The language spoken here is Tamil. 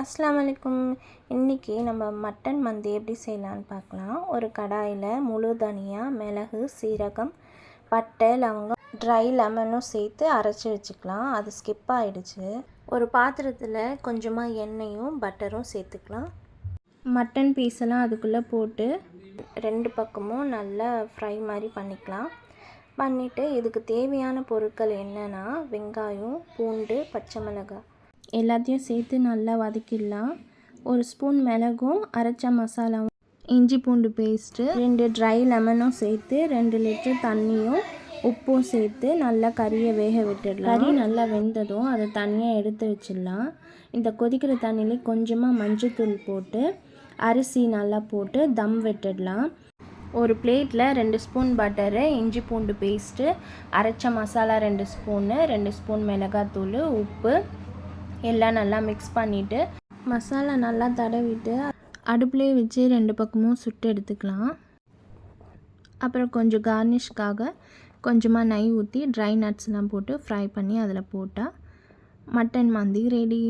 அஸ்ஸலாமு அலைக்கும். இன்றைக்கி நம்ம மட்டன் மந்தி எப்படி செய்யலான்னு பார்க்கலாம். ஒரு கடாயில் முழு தனியா, மிளகு, சீரகம், பட்டை, லவங்கம், ட்ரை லெமனும் சேர்த்து அரைச்சி வச்சுக்கலாம். அது ஸ்கிப் ஆகிடுச்சு. ஒரு பாத்திரத்தில் கொஞ்சமாக எண்ணெயும் பட்டரும் சேர்த்துக்கலாம். மட்டன் பீஸெல்லாம் அதுக்குள்ளே போட்டு 2 பக்கமும் நல்லா ஃப்ரை மாதிரி பண்ணிக்கலாம். பண்ணிவிட்டு இதுக்கு தேவையான பொருட்கள் என்னென்னா வெங்காயம், பூண்டு, பச்சை மிளகாய் எல்லாத்தையும் சேர்த்து நல்லா வதக்கிடலாம். 1 ஸ்பூன் மிளகும், அரைச்ச மசாலாவும், இஞ்சி பூண்டு பேஸ்ட்டு, 2 ட்ரை லெமனும் சேர்த்து 2 லிட்டர் தண்ணியும் உப்பும் சேர்த்து நல்லா கறியை வேக விட்டுடலாம். கறி நல்லா வெந்ததும் அதை தனியாக எடுத்து வச்சிடலாம். இந்த கொதிக்கிற தண்ணியிலே கொஞ்சமாக மஞ்சத்தூள் போட்டு அரிசி நல்லா போட்டு தம் விட்டுடலாம். ஒரு பிளேட்டில் 2 ஸ்பூன் பட்டரு, இஞ்சி பூண்டு பேஸ்ட்டு, அரைச்ச மசாலா 2 ஸ்பூனு, 2 ஸ்பூன் மிளகாத்தூள், உப்பு எல்லாம் நல்லா மிக்ஸ் பண்ணிவிட்டு மசாலா நல்லா தடவிட்டு அடுப்புலேயே வச்சு 2 பக்கமும் சுட்டு எடுத்துக்கலாம். அப்புறம் கொஞ்சம் கார்னிஷ்காக கொஞ்சமாக நெய் ஊற்றி ட்ரை நட்ஸ்லாம் போட்டு ஃப்ரை பண்ணி அதில் போட்டால் மட்டன் மந்தி ரெடி.